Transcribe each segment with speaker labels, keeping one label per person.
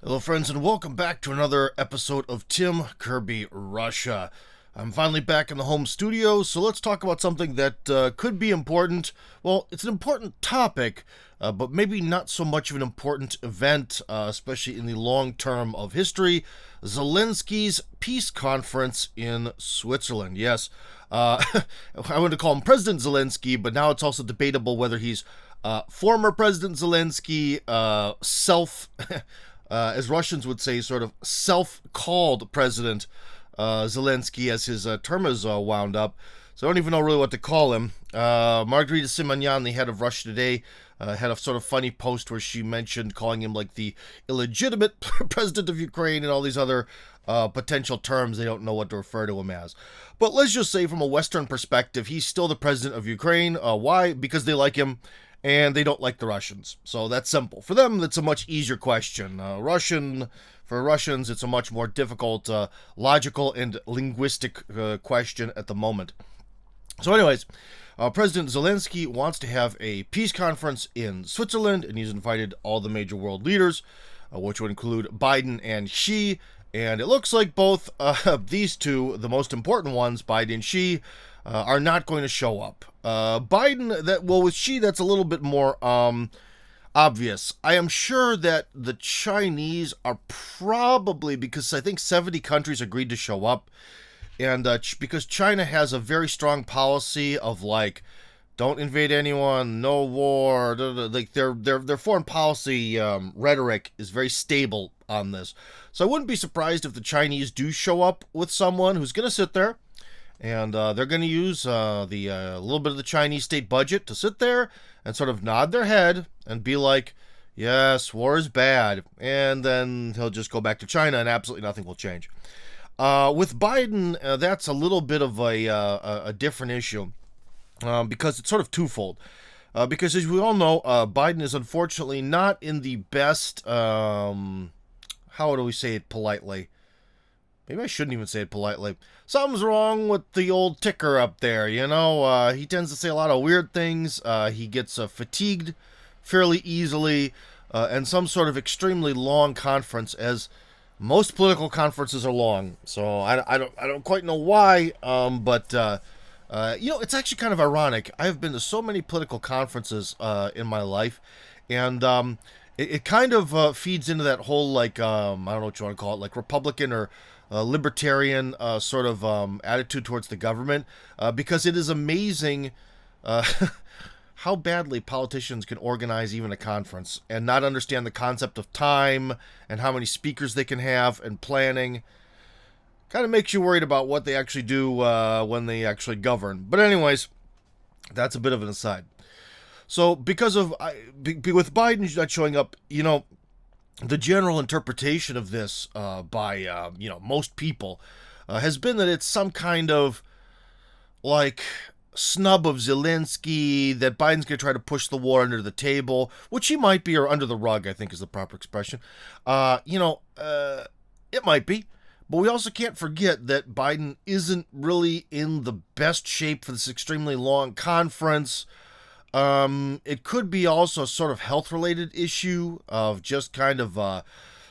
Speaker 1: Hello, friends, and welcome back to another episode of Tim Kirby Russia. I'm finally back in the home studio, so let's talk about something that could be important. Well, it's an important topic, but maybe not so much of an important event, especially in the long term of history. Zelensky's Peace Conference in Switzerland. Yes, I want to call him President Zelensky, but now it's also debatable whether he's former President Zelensky, as Russians would say, sort of self-called President Zelensky, as his term is wound up. So I don't even know really what to call him. Margarita Simonyan, the head of Russia Today, had a sort of funny post where she mentioned calling him like the illegitimate president of Ukraine and all these other potential terms they don't know what to refer to him as. But let's just say from a Western perspective, he's still the president of Ukraine. Why? Because they like him and they don't like the Russians. So that's simple. For them, that's a much easier question. For Russians, it's a much more difficult, logical, and linguistic question at the moment. So anyways, President Zelensky wants to have a peace conference in Switzerland, and he's invited all the major world leaders, which would include Biden and Xi. And it looks like both these two, the most important ones, Biden and Xi, are not going to show up. With Xi, that's a little bit more obvious. I am sure that the Chinese are probably, because I think 70 countries agreed to show up, and because China has a very strong policy of like, don't invade anyone, no war. Like their foreign policy rhetoric is very stable on this. So I wouldn't be surprised if the Chinese do show up with someone who's going to sit there, and they're going to use the little bit of the Chinese state budget to sit there and sort of nod their head and be like, yes, war is bad. And then he'll just go back to China and absolutely nothing will change. With Biden, that's a little bit of a different issue because it's sort of twofold. Because as we all know, Biden is unfortunately not in the best, how do we say it politely? Maybe I shouldn't even say it politely. Something's wrong with the old ticker up there, you know? He tends to say a lot of weird things. He gets fatigued fairly easily. And some sort of extremely long conference, as most political conferences are long. So I don't quite know why, but it's actually kind of ironic. I have been to so many political conferences in my life, and it kind of feeds into that whole, like, I don't know what you want to call it, like Republican or libertarian sort of attitude towards the government, because it is amazing how badly politicians can organize even a conference and not understand the concept of time and how many speakers they can have and planning. Kind of makes you worried about what they actually do when they actually govern. But anyways, that's a bit of an aside. So because of with Biden not showing up, the general interpretation of this by most people has been that it's some kind of like snub of Zelensky, that Biden's going to try to push the war under the table, which he might be, or under the rug, I think is the proper expression. It might be. But we also can't forget that Biden isn't really in the best shape for this extremely long conference. It could be also a sort of health-related issue of just kind of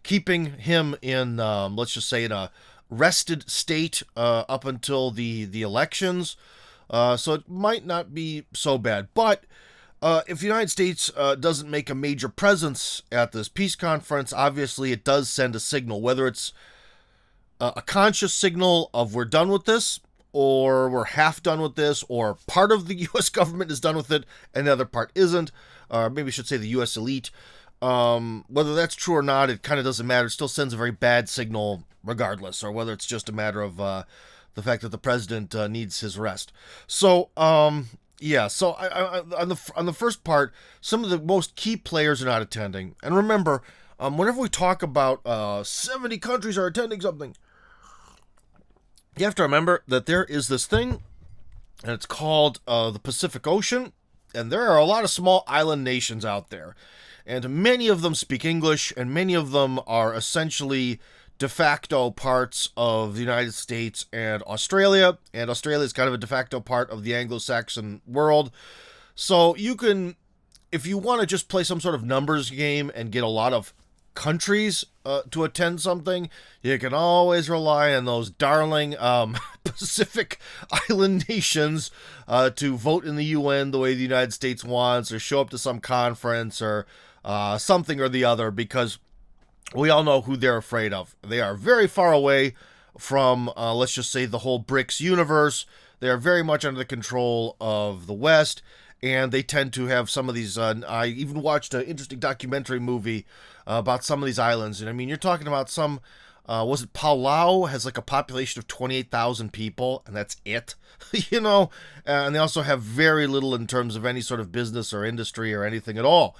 Speaker 1: keeping him in, let's just say, in a rested state up until the elections. So it might not be so bad. But if the United States doesn't make a major presence at this peace conference, obviously it does send a signal, whether it's a conscious signal of we're done with this, or we're half done with this, or part of the U.S. government is done with it and the other part isn't, or maybe I should say the U.S. elite. Whether that's true or not, it kind of doesn't matter. It still sends a very bad signal regardless, or whether it's just a matter of the fact that the president needs his rest. So, So on the first part, some of the most key players are not attending. And remember, whenever we talk about 70 countries are attending something, you have to remember that there is this thing, and it's called the Pacific Ocean, and there are a lot of small island nations out there, and many of them speak English, and many of them are essentially de facto parts of the United States and Australia is kind of a de facto part of the Anglo-Saxon world. So you can, if you want to just play some sort of numbers game and get a lot of countries to attend something, you can always rely on those darling Pacific Island nations to vote in the UN the way the United States wants, or show up to some conference or something or the other, because we all know who they're afraid of. They are very far away from, let's just say, the whole BRICS universe. They are very much under the control of the West, and they tend to have some of these. I even watched an interesting documentary movie about some of these islands, and I mean, you're talking about some. Was it Palau has like a population of 28,000 people, and that's it, you know. And they also have very little in terms of any sort of business or industry or anything at all.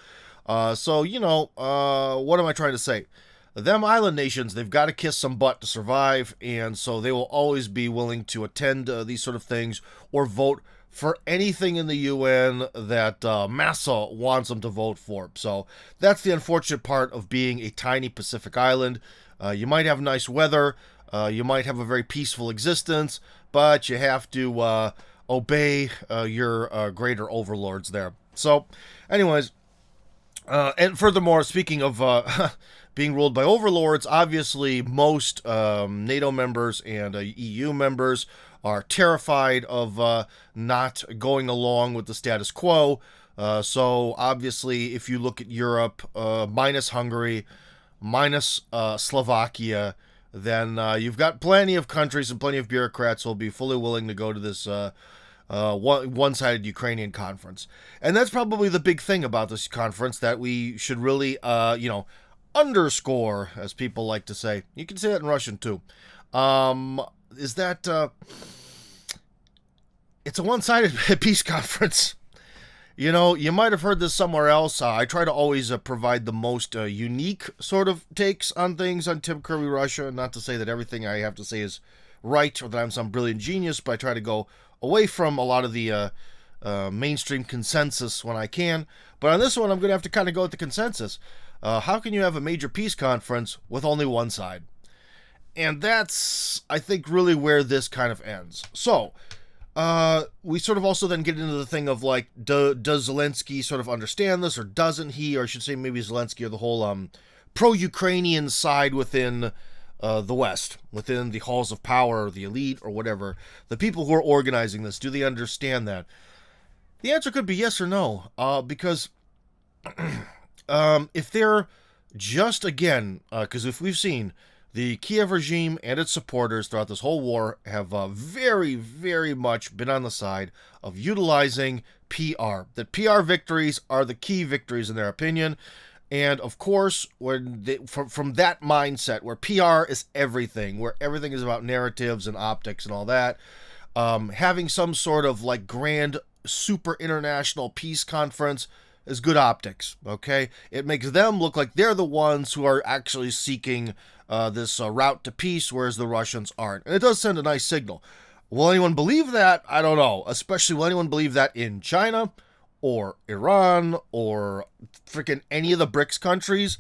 Speaker 1: So, you know, what am I trying to say? Them island nations, they've got to kiss some butt to survive, and so they will always be willing to attend these sort of things or vote for anything in the UN that Massa wants them to vote for. So that's the unfortunate part of being a tiny Pacific island. You might have nice weather, you might have a very peaceful existence, but you have to obey your greater overlords there. So, anyways, and furthermore, speaking of being ruled by overlords, obviously most NATO members and EU members are terrified of not going along with the status quo. So obviously, if you look at Europe, minus Hungary, minus Slovakia, then you've got plenty of countries and plenty of bureaucrats who will be fully willing to go to this one-sided Ukrainian conference. And that's probably the big thing about this conference that we should really, underscore, as people like to say. You can say that in Russian, too. Is that it's a one-sided peace conference. You know, you might have heard this somewhere else. I try to always provide the most unique sort of takes on things on Tim Kirby Russia. Not to say that everything I have to say is right or that I'm some brilliant genius, but I try to go away from a lot of the mainstream consensus when I can. But on this one, I'm going to have to kind of go with the consensus. How can you have a major peace conference with only one side? And that's, I think, really where this kind of ends. So, we sort of also then get into the thing of, like, does Zelensky sort of understand this, or doesn't he? Or I should say maybe Zelensky or the whole pro-Ukrainian side within the West, within the halls of power, or the elite, or whatever. The people who are organizing this, do they understand that? The answer could be yes or no, because if they're just, again, because if we've seen the Kiev regime and its supporters throughout this whole war have very, very much been on the side of utilizing PR. That PR victories are the key victories in their opinion. And of course, when from that mindset where PR is everything, where everything is about narratives and optics and all that, having some sort of like grand super international peace conference is good optics, okay? It makes them look like they're the ones who are actually seeking this route to peace, whereas the Russians aren't. And it does send a nice signal. Will anyone believe that? I don't know. Especially, will anyone believe that in China or Iran or freaking any of the BRICS countries?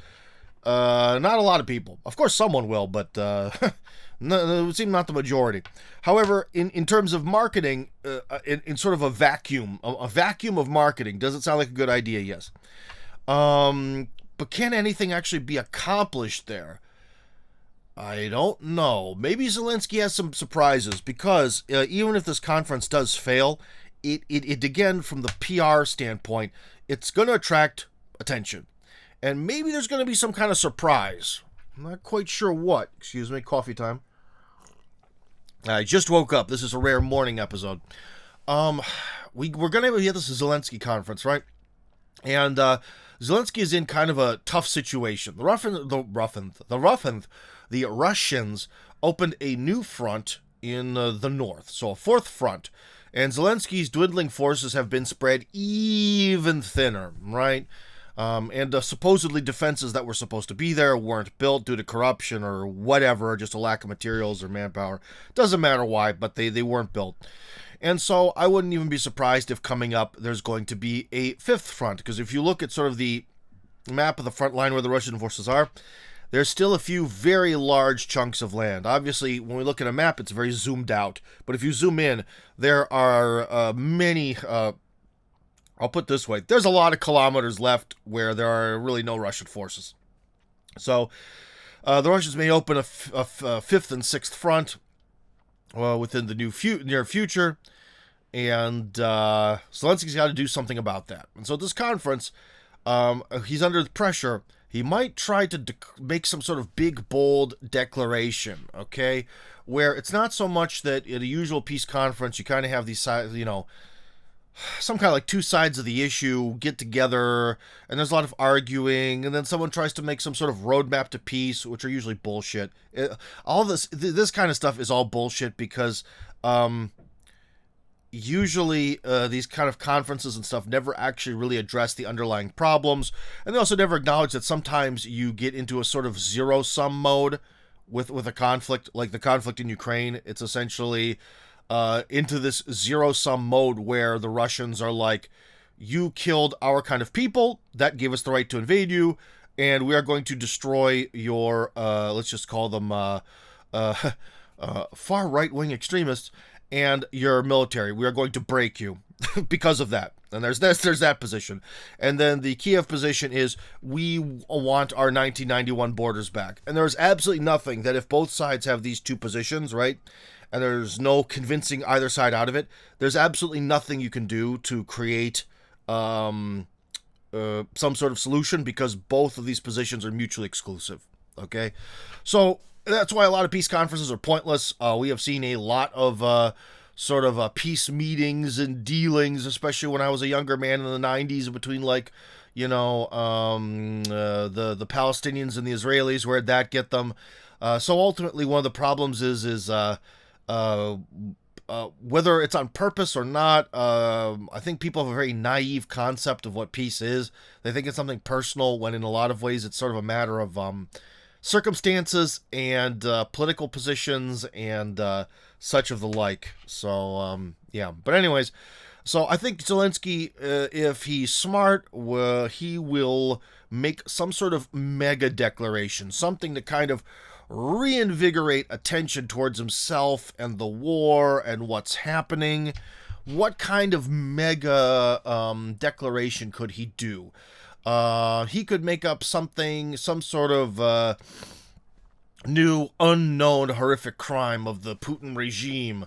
Speaker 1: Not a lot of people. Of course, someone will, but it would seem not the majority. However, in terms of marketing, in sort of a vacuum of marketing, does it sound like a good idea? Yes. But can anything actually be accomplished there? I don't know. Maybe Zelensky has some surprises, because even if this conference does fail, it again, from the PR standpoint, it's going to attract attention. And maybe there's going to be some kind of surprise. I'm not quite sure what. Excuse me, coffee time. I just woke up. This is a rare morning episode. We're going to have this Zelensky conference, right? And Zelensky is in kind of a tough situation. The Russians opened a new front in the north, so a fourth front. And Zelensky's dwindling forces have been spread even thinner, right? And supposedly defenses that were supposed to be there weren't built due to corruption or whatever, just a lack of materials or manpower. Doesn't matter why, but they weren't built. And so I wouldn't even be surprised if coming up there's going to be a fifth front, because if you look at sort of the map of the front line where the Russian forces are, there's still a few very large chunks of land. Obviously, when we look at a map, it's very zoomed out. But if you zoom in, there are many... I'll put it this way. There's a lot of kilometers left where there are really no Russian forces. So the Russians may open a fifth and sixth front within the near future, and Zelensky's got to do something about that. And so at this conference, he's under pressure. He might try to make some sort of big, bold declaration, okay? Where it's not so much that at a usual peace conference, you kind of have these sides, some kind of like two sides of the issue get together, and there's a lot of arguing, and then someone tries to make some sort of roadmap to peace, which are usually bullshit. All this kind of stuff is all bullshit because usually these kind of conferences and stuff never actually really address the underlying problems, and they also never acknowledge that sometimes you get into a sort of zero-sum mode with a conflict, like the conflict in Ukraine. It's essentially into this zero-sum mode where the Russians are like, you killed our kind of people, that gave us the right to invade you, and we are going to destroy your, let's just call them far right-wing extremists, and your military. We are going to break you because of that. And there's that position. And then the Kiev position is, we want our 1991 borders back. And there's absolutely nothing that if both sides have these two positions, right, and there's no convincing either side out of it, there's absolutely nothing you can do to create some sort of solution, because both of these positions are mutually exclusive, okay? So that's why a lot of peace conferences are pointless. We have seen a lot of peace meetings and dealings, especially when I was a younger man in the 90s, between the Palestinians and the Israelis. Where'd that get them? So ultimately, one of the problems is whether it's on purpose or not. I think people have a very naive concept of what peace is. They think it's something personal, when in a lot of ways it's sort of a matter of circumstances and political positions and such of the like. So, yeah. But anyways, so I think Zelensky, if he's smart, he will make some sort of mega declaration, something to kind of reinvigorate attention towards himself and the war and what's happening. What kind of mega declaration could he do? He could make up some sort of new, unknown, horrific crime of the Putin regime,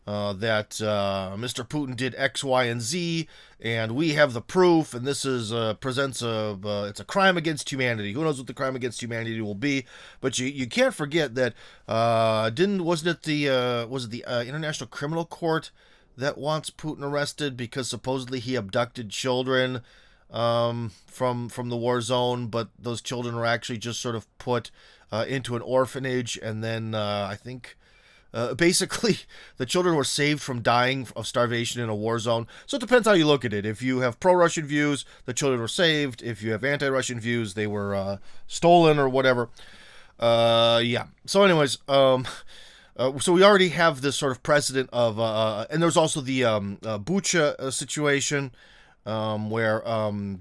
Speaker 1: that Mr. Putin did X, Y, and Z, and we have the proof, and this is it's a crime against humanity. Who knows what the crime against humanity will be? But you can't forget that was it the International Criminal Court that wants Putin arrested because supposedly he abducted children from the war zone, but those children were actually just sort of put into an orphanage, and then I think basically the children were saved from dying of starvation in a war zone. So it depends how you look at it. If you have pro-Russian views, the children were saved. If you have anti-Russian views, they were stolen or whatever. Yeah. So anyways, so we already have this sort of precedent of, and there's also the Bucha situation, where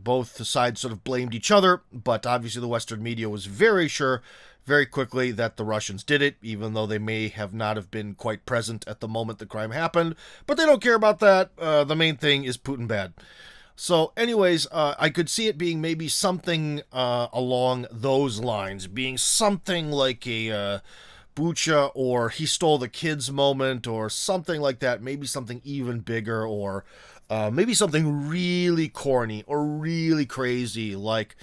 Speaker 1: both sides sort of blamed each other, but obviously the Western media was very sure very quickly that the Russians did it, even though they may have not have been quite present at the moment the crime happened. But they don't care about that. The main thing is Putin bad. So anyways, I could see it being maybe something along those lines, being something like a Bucha or he stole the kids moment or something like that, maybe something even bigger, or maybe something really corny or really crazy, like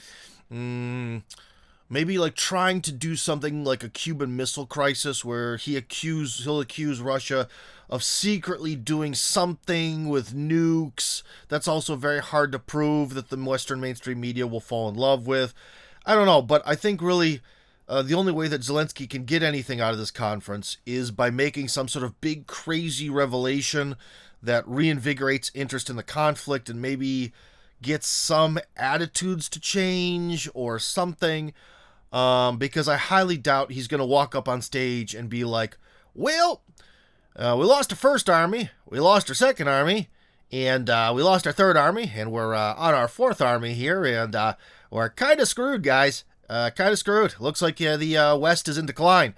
Speaker 1: maybe like trying to do something like a Cuban Missile Crisis, where he'll accuse Russia of secretly doing something with nukes that's also very hard to prove, that the Western mainstream media will fall in love with. I don't know, but I think really the only way that Zelensky can get anything out of this conference is by making some sort of big, crazy revelation that reinvigorates interest in the conflict and maybe gets some attitudes to change or something. Because I highly doubt he's going to walk up on stage and be like, well, we lost our first army, we lost our second army, and we lost our third army, and we're on our fourth army here, and we're kind of screwed, guys. Kind of screwed. Looks like the West is in decline.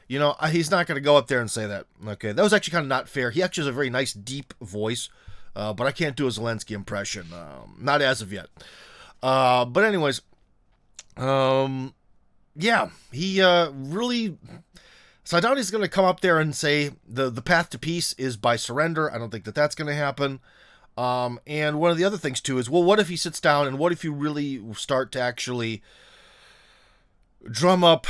Speaker 1: He's not going to go up there and say that. Okay, that was actually kind of not fair. He actually has a very nice, deep voice, but I can't do a Zelensky impression. Not as of yet. But anyways, yeah, he really. So I doubt he's going to come up there and say the path to peace is by surrender. I don't think that that's going to happen. And one of the other things too is, well, what if he sits down and what if you really start to actually drum up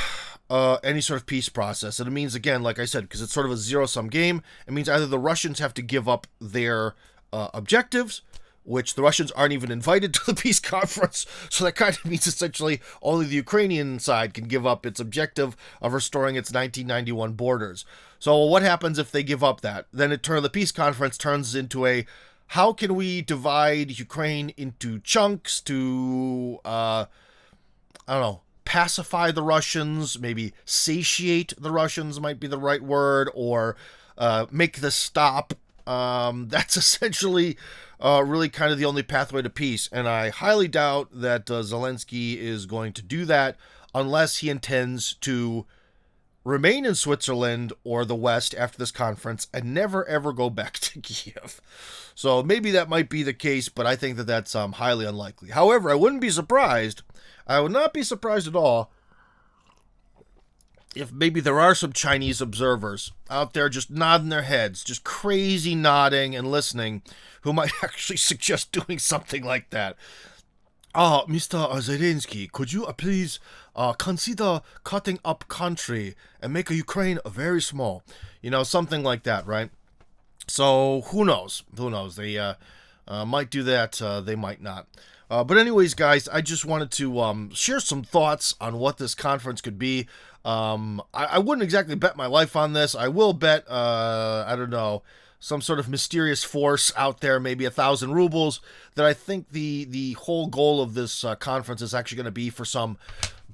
Speaker 1: any sort of peace process? And it means, again, like I said, because it's sort of a zero-sum game, it means either the Russians have to give up their objectives, which the Russians aren't even invited to the peace conference, so that kind of means essentially only the Ukrainian side can give up its objective of restoring its 1991 borders. So what happens if they give up that? Then the peace conference turns into a, how can we divide Ukraine into chunks to, I don't know, pacify the Russians, maybe satiate the Russians might be the right word, or make this stop. That's essentially really kind of the only pathway to peace, and I highly doubt that Zelensky is going to do that unless he intends to remain in Switzerland or the West after this conference and never ever go back to Kiev. So maybe that might be the case, but I think that that's highly unlikely. However, I wouldn't be surprised. I would not be surprised at all if maybe there are some Chinese observers out there just nodding their heads, just crazy nodding and listening, who might actually suggest doing something like that. Mr. Zelensky, could you please consider cutting up country and make Ukraine very small? You know, something like that, right? So, who knows? Who knows? They might do that, they might not. But anyways, guys, I just wanted to share some thoughts on what this conference could be. I wouldn't exactly bet my life on this. I will bet, I don't know, some sort of mysterious force out there, maybe 1,000 rubles, that I think the whole goal of this conference is actually going to be for some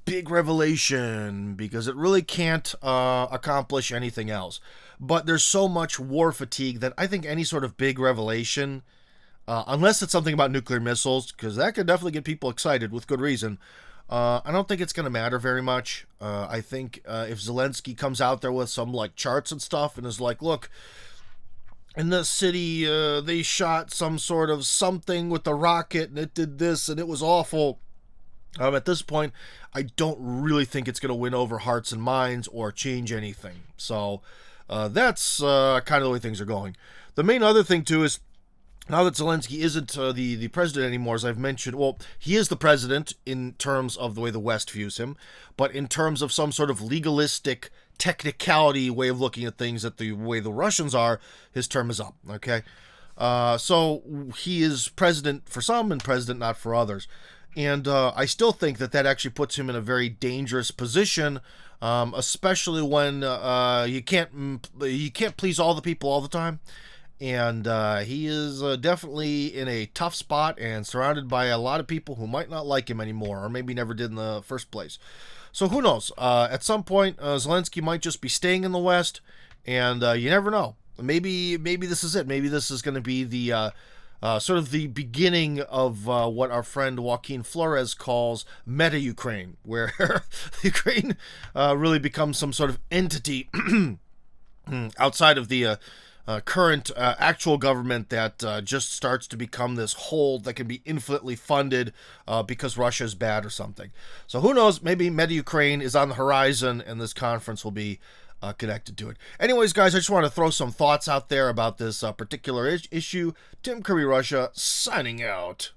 Speaker 1: big revelation, because it really can't accomplish anything else. But there's so much war fatigue that I think any sort of big revelation, unless it's something about nuclear missiles, because that could definitely get people excited with good reason, I don't think it's going to matter very much. I think if Zelensky comes out there with some like charts and stuff and is like, look, in this city, they shot some sort of something with the rocket and it did this and it was awful. At this point, I don't really think it's going to win over hearts and minds or change anything. So that's kind of the way things are going. The main other thing, too, is now that Zelensky isn't the president anymore, as I've mentioned, well, he is the president in terms of the way the West views him, but in terms of some sort of legalistic technicality way of looking at things, that the way the Russians are, his term is up, okay? So he is president for some and president not for others. And I still think that that actually puts him in a very dangerous position, especially when you can't please all the people all the time. And he is definitely in a tough spot and surrounded by a lot of people who might not like him anymore, or maybe never did in the first place. So who knows? At some point, Zelensky might just be staying in the West, and you never know. Maybe this is it. Maybe this is going to be the sort of the beginning of what our friend Joaquin Flores calls meta-Ukraine, where Ukraine really becomes some sort of entity outside of the current actual government that just starts to become this whole that can be infinitely funded because Russia is bad or something. So who knows? Maybe meta-Ukraine is on the horizon, and this conference will be connected to it. Anyways, guys, I just want to throw some thoughts out there about this particular issue. Tim Kirby Russia, signing out.